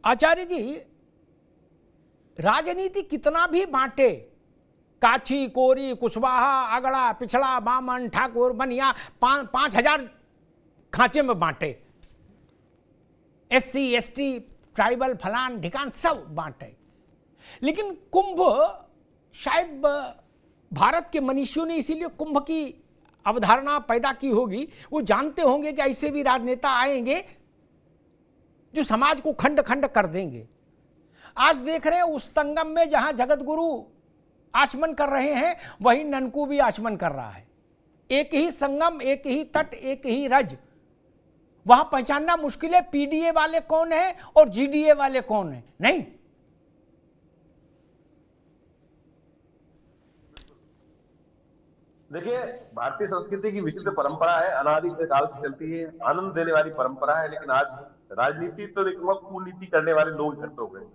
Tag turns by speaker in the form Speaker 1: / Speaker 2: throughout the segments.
Speaker 1: आचार्य जी, राजनीति कितना भी बांटे, काछी, कोरी, कुशवाहा, अगड़ा, पिछड़ा, बामन, ठाकुर, बनिया, 5,000 खांचे में बांटे, SC ST ट्राइबल फलान ढिकान सब बांटे, लेकिन कुंभ शायद भारत के मनीषियों ने इसीलिए कुंभ की अवधारणा पैदा की होगी। वो जानते होंगे कि ऐसे भी राजनेता आएंगे जो समाज को खंड खंड कर देंगे। आज देख रहे हैं उस संगम में जहां जगत गुरु आचमन कर रहे हैं, वहीं ननकू भी आचमन कर रहा है। एक ही संगम, एक ही तट, एक ही रज, वहां पहचानना मुश्किल है PDA वाले कौन है और GDA वाले कौन है। नहीं,
Speaker 2: देखिए, भारतीय संस्कृति की विशिष्ट परंपरा है, अनादि काल से चलती है, आनंद देने वाली परंपरा है। लेकिन आज राजनीति तो नहीं, कुनीति करने वाले लोग इकट्ठे हो गए।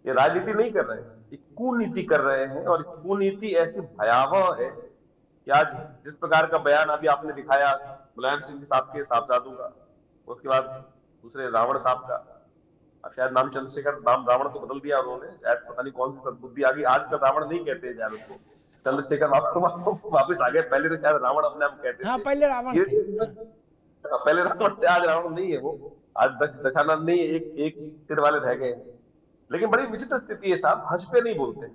Speaker 2: ये राजनीति नहीं कर रहे हैं, ये कुनीति कर रहे हैं। और कुनीति ऐसी भयावह है कि आज जिस प्रकार का बयान अभी आपने दिखाया मुलायम सिंह जी साहब के साहबजादों का, उसके बाद दूसरे रावण साहब का, शायद नाम चंद्रशेखर, नाम रावण तो बदल दिया उन्होंने, शायद पता नहीं कौन सी सद्बुद्धि आ गई, आज का रावण नहीं कहते हैं शायद उसको, चंद्रशेखर वापस आ गए। पहले तो शायद रावण अपने आप कहते
Speaker 1: हाँ, पहले रावण थे।
Speaker 2: पहले रावण थे, आज रावण नहीं है वो, आज दशानंद नहीं, एक सिर वाले रह गए। लेकिन बड़ी विचित्र स्थिति है साहब, हज पे नहीं बोलते।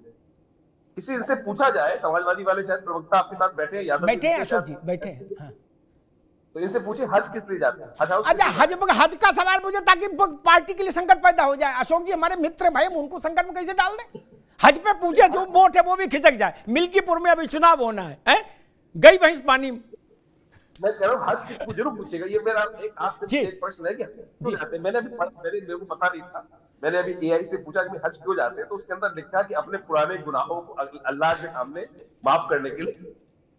Speaker 2: किसी इनसे पूछा जाए, समाजवादी वाले शायद प्रवक्ता आपके साथ बैठे हैं,
Speaker 1: बैठे हैं अशोक जी, बैठे हैं, हाँ।
Speaker 2: तो इनसे पूछे हज किस लिए जाते हैं?
Speaker 1: अच्छा, हज का सवाल मुझे, ताकि पार्टी के लिए संकट पैदा हो जाए। अशोक जी हमारे मित्र भाई, उनको संकट में कैसे डाल दें? हज पे पूछे, जो वोट है वो भी खिसक जाए। मिल्कीपुर में अभी चुनाव होना है? गई भैंस पानी।
Speaker 2: मैं कह रहा हूँ हज किसको जरूर पूछेगा। ये मेरा एक आपसे एक प्रश्न है कि मैंने भी, मेरे को पता नहीं था, मैंने अभी AI से पूछा कि हज क्यों जाते हैं, तो उसके अंदर लिखा कि अपने पुराने गुनाहों को अल्लाह के सामने माफ करने के लिए।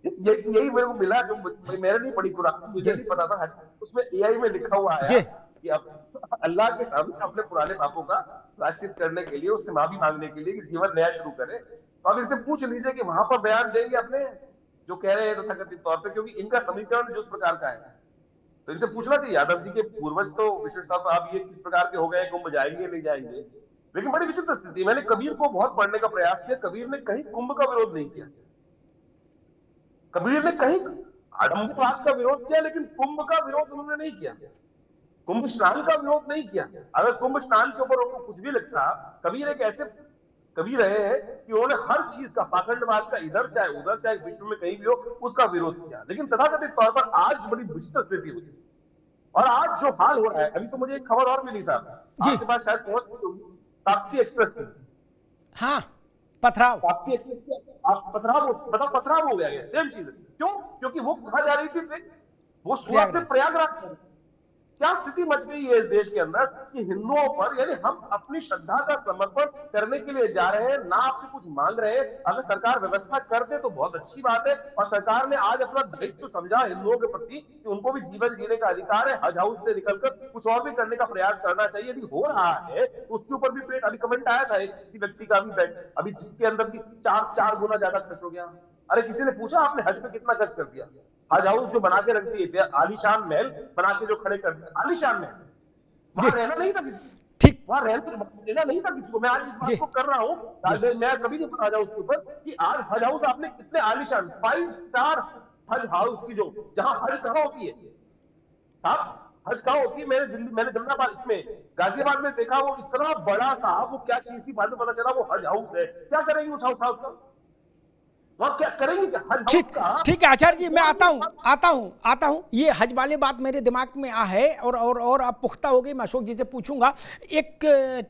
Speaker 2: यही मेरे को मिला, जो मेरे नहीं पड़ी कुरान, मुझे नहीं पता था। उसमें AI में लिखा हुआ है कि अल्लाह के सामने अपने पुराने पापों का प्रायश्चित करने के लिए, उससे माफी मांगने के लिए कि जीवन नया शुरू करें। तो आप इनसे पूछ लीजिए कि वहां पर बयान देंगे अपने जो कह रहे हैं तथाकथित तौर पे, क्योंकि इनका समीकरण जिस प्रकार का है, तो इनसे पूछना चाहिए। यादव जी के पूर्वज तो विशेषतः तो आप ये किस प्रकार के हो गए, कुंभ जाएंगे नहीं जाएंगे। लेकिन बड़ी विचित्र स्थिति, मैंने कबीर को बहुत पढ़ने का प्रयास किया, कबीर ने कहीं कुंभ का विरोध नहीं किया। कबीर ने कहीं आडंबरवाद का विरोध किया, लेकिन कुंभ का विरोध उन्होंने नहीं किया। कुंभ स्नान का विरोध नहीं किया। अगर कुंभ स्नान के ऊपर उनको कुछ भी लगता, कबीर एक ऐसे कवि रहे हैं कि उन्होंने हर चीज का, पाखंडवाद का, इधर चाहे उधर चाहे विश्व में कहीं भी हो, उसका विरोध किया। लेकिन तथाकथित तौर पर आज बड़ी विचित्र स्थिति हुई, और आज जो हाल हो रहा है, अभी तो मुझे एक खबर और मिली साहब, आपके पास शायद पहुंच गई होगी, ताप्ती एक्सप्रेस की।
Speaker 1: हाँ, पथराव,
Speaker 2: ताप्ती एक्सप्रेस पथराव हो गया। सेम चीज। क्यों? क्योंकि वो कहा जा रही थी ट्रेन, वो सूरत से प्रयागराज। क्या स्थिति मच गई है इस देश के अंदर कि हिंदुओं पर, यानी हम अपनी श्रद्धा का समर्पण करने के लिए जा रहे हैं, ना आपसे कुछ मांग रहे हैं। अगर सरकार व्यवस्था कर दे तो बहुत अच्छी बात है, और सरकार ने आज अपना दायित्व समझा हिंदुओं के प्रति कि उनको भी जीवन जीने का अधिकार है। हज हाउस से निकलकर कुछ और भी करने का प्रयास करना चाहिए। यदि हो रहा है तो उसके ऊपर भी पेट, अभी कमेंट आया था किसी व्यक्ति का भी, अभी जिसके अंदर की चार गुना ज्यादा खर्च हो गया। अरे किसी ने पूछा आपने हज पे कितना खर्च कर दिया? हज हाउस जो बना के रख दिए थे, आलीशान महल बना के जो खड़े कर दिए, आलीशान महल, वहां रहना नहीं था किसी को।
Speaker 1: ठीक,
Speaker 2: वहां रहना नहीं था किसी को। मैं आज इस बात को कर रहा हूँ, मैं कभी नहीं बता जाऊँ उसके ऊपर कि आज हज हाउस आपने कितने आलीशान 5 स्टार हज हाउस की, जो जहां हज कहाँ होती है साहब, हज कहाँ होती है? मैंने जमनाबाद, इसमें गाजियाबाद में देखा, वो इतना बड़ा साहब, वो क्या चीज थी बाद में पता चला वो हज हाउस है। क्या करेंगे उस हाउस का? क्या करेंगे?
Speaker 1: ठीक है आचार्य जी, मैं आता हूं। ये हज वाले बात मेरे दिमाग में आ है, और अब पुख्ता हो गई। मैं अशोक जी से पूछूंगा, एक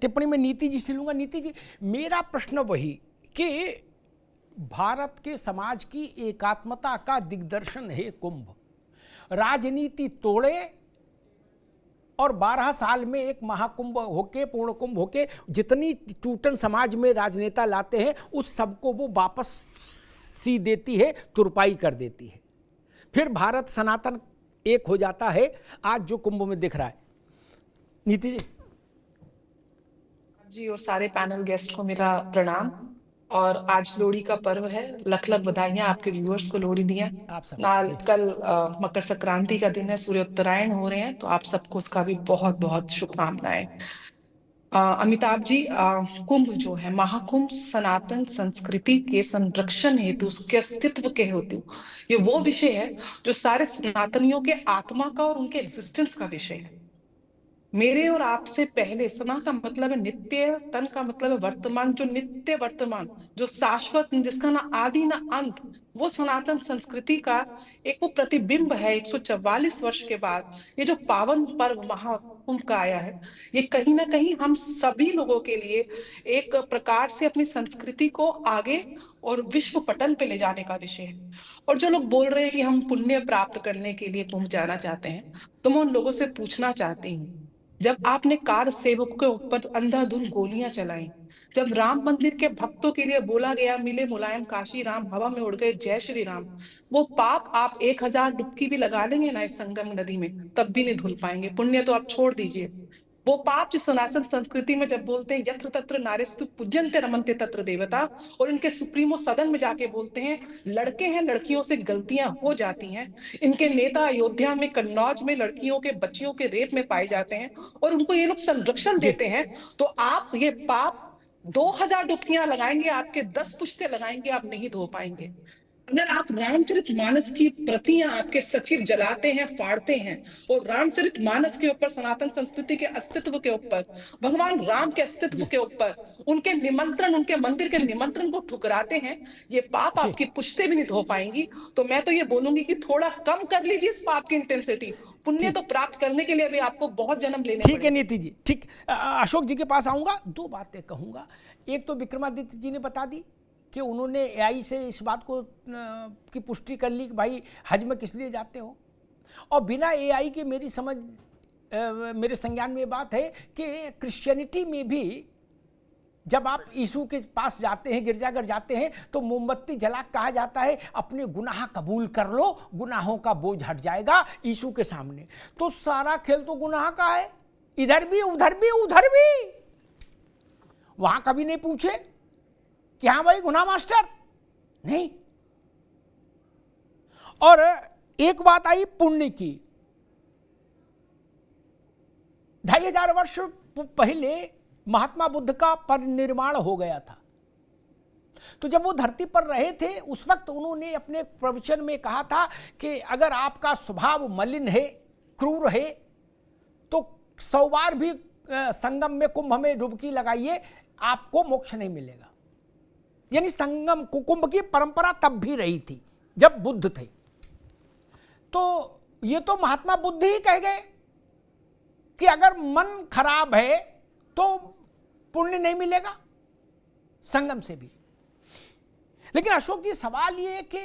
Speaker 1: टिप्पणी में नीति जी से लूंगा। नीति जी, मेरा प्रश्न वही कि भारत के समाज की एकात्मता का दिग्दर्शन है कुंभ। राजनीति तोड़े और 12 साल में एक महाकुंभ होके, पूर्ण कुंभ होके, जितनी टूटन समाज में राजनेता लाते हैं, उस सबको वो वापस सी देती है, तुरपाई कर देती है। फिर भारत सनातन एक हो जाता है, आज जो कुंभ में दिख रहा है। नीति
Speaker 3: जी और सारे पैनल गेस्ट को मेरा प्रणाम। और आज लोहड़ी का पर्व है, लख लख बधाइयां आपके व्यूअर्स को लोहड़ी दिया। कल मकर संक्रांति का दिन है, सूर्य उत्तरायण हो रहे हैं, तो आप सबको उसका भी बहुत बहुत शुभकामनाएं। अमिताभ जी, कुंभ जो है, महाकुंभ सनातन संस्कृति के संरक्षण हेतु, उसके अस्तित्व के हेतु, ये वो विषय है जो सारे सनातनियों के आत्मा का और उनके एग्जिस्टेंस का विषय है। मेरे और आपसे पहले, सना का मतलब है नित्य, तन का मतलब है वर्तमान, जो नित्य वर्तमान, जो शाश्वत, जिसका ना आदि ना अंत, वो सनातन संस्कृति का एक वो प्रतिबिंब है। 144 वर्ष के बाद ये जो पावन पर्व महाकुंभ का आया है, ये कहीं ना कहीं हम सभी लोगों के लिए एक प्रकार से अपनी संस्कृति को आगे और विश्व पटल पे ले जाने का विषय है। और जो लोग बोल रहे हैं कि हम पुण्य प्राप्त करने के लिए कुंभ जाना चाहते हैं, तो मैं उन लोगों से पूछना चाहती हूँ, जब आपने कार सेवक के ऊपर अंधाधुंध गोलियां चलाई, जब राम मंदिर के भक्तों के लिए बोला गया मिले मुलायम काशी राम, हवा में उड़ गए जय श्री राम, वो पाप आप 1000 डुबकी भी लगा लेंगे ना इस संगम नदी में, तब भी नहीं धुल पाएंगे। पुण्य तो आप छोड़ दीजिए, वो पाप जो सनातन संस्कृति में जब बोलते हैं यत्र तत्र नारेस्तु पूज्यन्ते रमन्ते तत्र देवता, और इनके सुप्रीमो सदन में जाके बोलते हैं लड़के हैं, लड़कियों से गलतियां हो जाती हैं, इनके नेता अयोध्या में, कन्नौज में लड़कियों के, बच्चियों के रेप में पाए जाते हैं और उनको ये लोग संरक्षण देते हैं, तो आप ये पाप 2000 डुबकियां लगाएंगे, आपके 10 पुश्ते लगाएंगे, आप नहीं धो पाएंगे। अगर आप रामचरितमानस की प्रतियां आपके सचिव जलाते हैं, फाड़ते हैं, और रामचरितमानस के ऊपर, सनातन संस्कृति के अस्तित्व के ऊपर, भगवान राम के अस्तित्व के ऊपर, उनके निमंत्रण, उनके मंदिर के निमंत्रण को ठुकराते हैं, ये पाप आपकी पुश्ते भी नहीं धो पाएंगी। तो मैं तो ये बोलूंगी कि थोड़ा कम कर लीजिए इस पाप की इंटेंसिटी। पुण्य तो प्राप्त करने के लिए अभी आपको बहुत जन्म लेने
Speaker 1: ठीक है नीति जी, ठीक। अशोक जी के पास आऊंगा, दो बातें कहूंगा। एक तो विक्रमादित्य जी ने बता दी कि उन्होंने एआई से इस बात को की पुष्टि कर ली कि भाई हज में किस लिए जाते हो, और बिना एआई के मेरी समझ मेरे संज्ञान में ये बात है कि क्रिश्चियनिटी में भी जब आप यीशु के पास जाते हैं, गिरजाघर जाते हैं, तो मोमबत्ती जला कहा जाता है अपने गुनाह कबूल कर लो, गुनाहों का बोझ हट जाएगा यीशु के सामने। तो सारा खेल तो गुनाह का है, इधर भी उधर भी उधर भी। वहां कभी नहीं पूछे कि हाँ भाई गुनाह मास्टर, नहीं। और एक बात आई पुण्य की, 2500 वर्ष पहले महात्मा बुद्ध का परिनिर्वाण हो गया था। तो जब वो धरती पर रहे थे, उस वक्त उन्होंने अपने प्रवचन में कहा था कि अगर आपका स्वभाव मलिन है, क्रूर है, तो 100 बार भी संगम में, कुंभ में डुबकी लगाइए, आपको मोक्ष नहीं मिलेगा। यानी संगम कुंभ की परंपरा तब भी रही थी जब बुद्ध थे। तो ये तो महात्मा बुद्ध ही कह गए कि अगर मन खराब है तो पुण्य नहीं मिलेगा संगम से भी। लेकिन अशोक जी, सवाल ये कि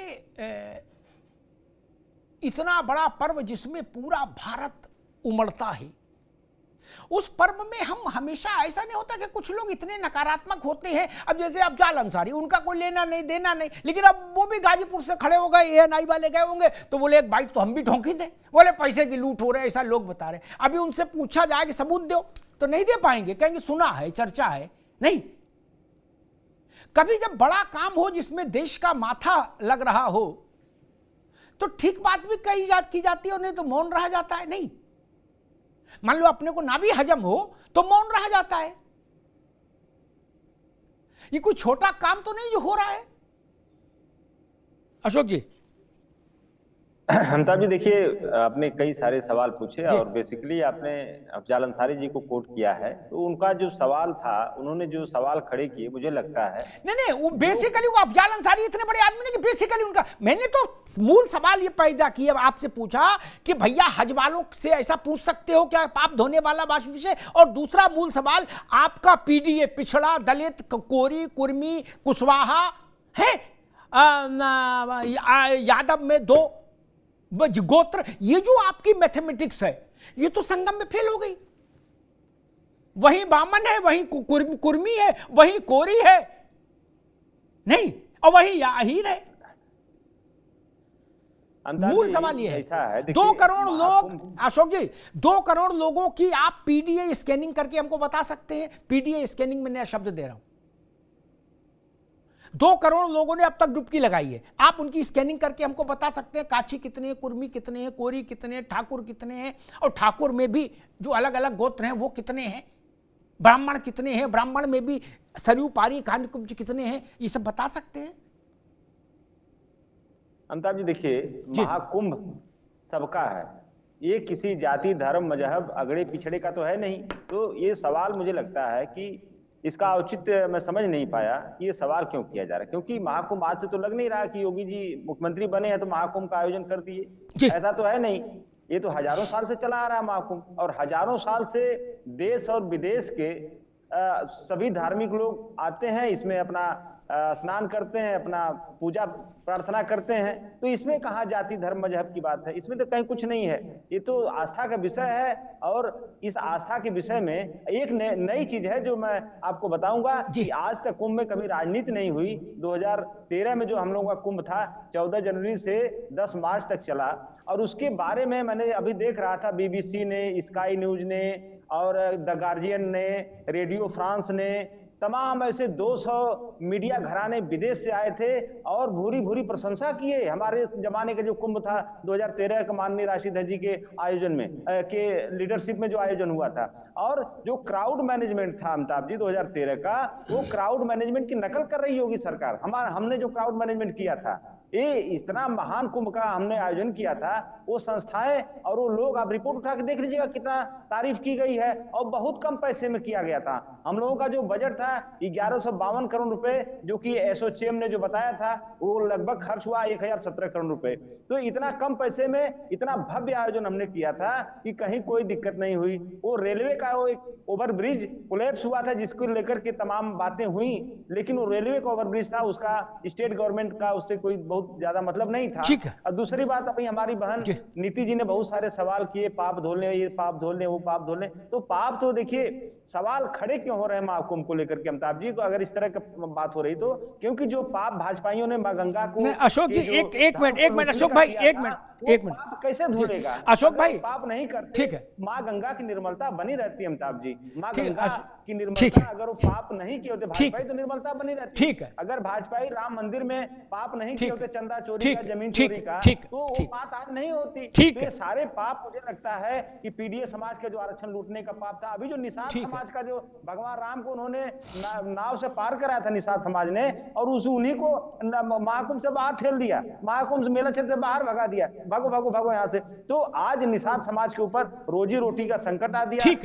Speaker 1: इतना बड़ा पर्व जिसमें पूरा भारत उमड़ता है, उस पर्व में हम हमेशा, ऐसा नहीं होता कि कुछ लोग इतने नकारात्मक होते हैं। अब जैसे अफजाल अंसारी, उनका कोई लेना नहीं देना नहीं, लेकिन अब वो भी गाजीपुर से खड़े हो गए, एएनआई वाले गए होंगे तो बोले एक बाइट तो हम भी ठोंकी दें, बोले पैसे की लूट हो रहे, ऐसा लोग बता रहे। अभी उनसे पूछा जाए कि सबूत दो तो नहीं दे पाएंगे, कहेंगे सुना है, चर्चा है। नहीं, कभी जब बड़ा काम हो जिसमें देश का माथा लग रहा हो तो ठीक बात भी की जाती है, और नहीं तो मौन रहा जाता है। नहीं, मान लो अपने को ना भी हजम हो तो मौन रहा जाता है। ये कोई छोटा काम तो नहीं जो हो रहा है। अशोक जी।
Speaker 4: अमिताभ जी, देखिए आपने कई सारे सवाल पूछे और बेसिकली आपने अफजाल अंसारी जी को कोट किया है। तो उनका जो सवाल था, उन्होंने जो सवाल खड़े किए, मुझे लगता है
Speaker 1: नहीं, वो बेसिकली वो अफजाल अंसारी इतने बड़े आदमी नहीं कि बेसिकली उनका, मैंने तो मूल सवाल ये पैदा किया, आपसे पूछा कि भैया हज वालों से ऐसा पूछ सकते हो क्या, पाप धोने वाला विषय। और दूसरा मूल सवाल, आपका पीडीए, पिछड़ा, दलित, कोरी, कुर्मी, कुशवाहा है, यादव में 2 गोत्र, ये जो आपकी मैथमेटिक्स है, ये तो संगम में फेल हो गई। वही बामन है, वही कुर्मी है, वही कोरी है, नहीं, और वही आहिर है। मूल सवाल ये है, 2 करोड़ लोग, अशोक जी, 2 करोड़ लोगों की आप पीडीए स्कैनिंग करके हमको बता सकते हैं? पीडीए स्कैनिंग में नया शब्द दे रहा हूं। 2 करोड़ लोगों ने अब तक डुबकी लगाई है, आप उनकी स्कैनिंग करके हमको बता सकते हैं काछी कितने हैं, कुर्मी कितने हैं, कोरी कितने हैं, ठाकुर कितने हैं, और ठाकुर में भी जो अलग अलग गोत्र हैं वो कितने हैं? ब्राह्मण कितने हैं, ब्राह्मण में भी सरयू पारी कांडकुब्ज कितने हैं, ये सब बता सकते हैं?
Speaker 4: अमिताभ जी देखिए, महाकुंभ सबका है, ये किसी जाति धर्म मजहब अगड़े पिछड़े का तो है नहीं। तो ये सवाल मुझे लगता है कि इसका औचित्य मैं समझ नहीं पाया कि ये सवाल क्यों किया जा रहा है, क्योंकि महाकुंभ आज से तो लग नहीं रहा कि योगी जी मुख्यमंत्री बने हैं तो महाकुंभ का आयोजन कर दिए, ऐसा तो है नहीं। ये तो हजारों साल से चला आ रहा है महाकुंभ, और हजारों साल से देश और विदेश के सभी धार्मिक लोग आते हैं, इसमें अपना स्नान करते हैं, अपना पूजा प्रार्थना करते हैं। तो इसमें कहाँ जाति धर्म मजहब की बात है, इसमें तो कहीं कुछ नहीं है। ये तो आस्था का विषय है, और इस आस्था के विषय में एक नई चीज है जो मैं आपको बताऊंगा कि आज तक कुंभ में कभी राजनीति नहीं हुई। 2013 में जो हम लोगों का कुंभ था 14 जनवरी से 10 मार्च तक चला, और उसके बारे में मैंने अभी देख रहा था, BBC ने, स्काई न्यूज ने और द गार्जियन ने, रेडियो फ्रांस ने, तमाम ऐसे 200 मीडिया घराने विदेश से आए थे और भूरी भूरी प्रशंसा किए हमारे जमाने का जो कुंभ था 2013 के माननीय राशिद जी के आयोजन में के लीडरशिप में जो आयोजन हुआ था। और जो क्राउड मैनेजमेंट था अमिताभ जी 2013 का, वो क्राउड मैनेजमेंट की नकल कर रही होगी सरकार। हमने जो क्राउड मैनेजमेंट किया था, ये इतना महान कुंभ का हमने आयोजन किया था, वो संस्थाएं और वो लोग, आप रिपोर्ट उठा के देख लीजिएगा कितना तारीफ की गई है, और बहुत कम पैसे में किया गया था। हम लोगों का जो बजट था 1152 करोड़ रुपए, जो कि एसोचैम ने जो बताया था, वो लगभग खर्च हुआ 1017 करोड़ रुपए। तो इतना कम पैसे में इतना भव्य आयोजन हमने किया था कि कहीं कोई दिक्कत नहीं हुई। वो रेलवे का वो एक ओवरब्रिज कोलैप्स हुआ था जिसको लेकर के तमाम बातें हुई, लेकिन वो रेलवे का ओवरब्रिज था, उसका स्टेट गवर्नमेंट का उससे कोई बहुत ज्यादा मतलब नहीं था। और दूसरी बात, अपनी हमारी बहन नीति जी ने बहुत सारे सवाल किए, पाप धोलने, ये पाप धोलने, वो पाप धोलने। तो पाप तो देखिए सवाल खड़े क्यों हो रहे हैं महाकुंभ को लेकर के अमिताभ जी को, अगर इस तरह की बात हो रही तो, क्योंकि जो पाप भाजपाइयों ने मां गंगा को,
Speaker 1: अशोक जी एक मिनट अशोक भाई, एक मिनट
Speaker 4: कैसे धोलेगा
Speaker 1: अशोक भाई?
Speaker 4: पाप नहीं करते,
Speaker 1: ठीक है,
Speaker 4: माँ गंगा की निर्मलता बनी रहती है अमिताभ जी। माँ गंगा की निर्मलता, अगर वो पाप नहीं किए होते भाजपाई तो निर्मलता बनी रहती।
Speaker 1: ठीक है,
Speaker 4: अगर भाजपाई राम मंदिर में पाप नहीं किए होते, चंदा चोरी का, जमीन चोरी का, तो वो बात आज नहीं होती। तो ये सारे पाप मुझे लगता है कि पीडीए समाज का जो आरक्षण लूटने का पाप था, अभी जो निषाद समाज का जो भगवान राम को उन्होंने नाव से पार कराया था निषाद समाज ने, और उन्हीं को महाकुंभ से बाहर ठेल दिया, महाकुंभ मेला क्षेत्र से बाहर भगा दिया, भागो भागो भागो यहाँ से। तो आज निषाद समाज के ऊपर रोजी रोटी का संकट आ दिया।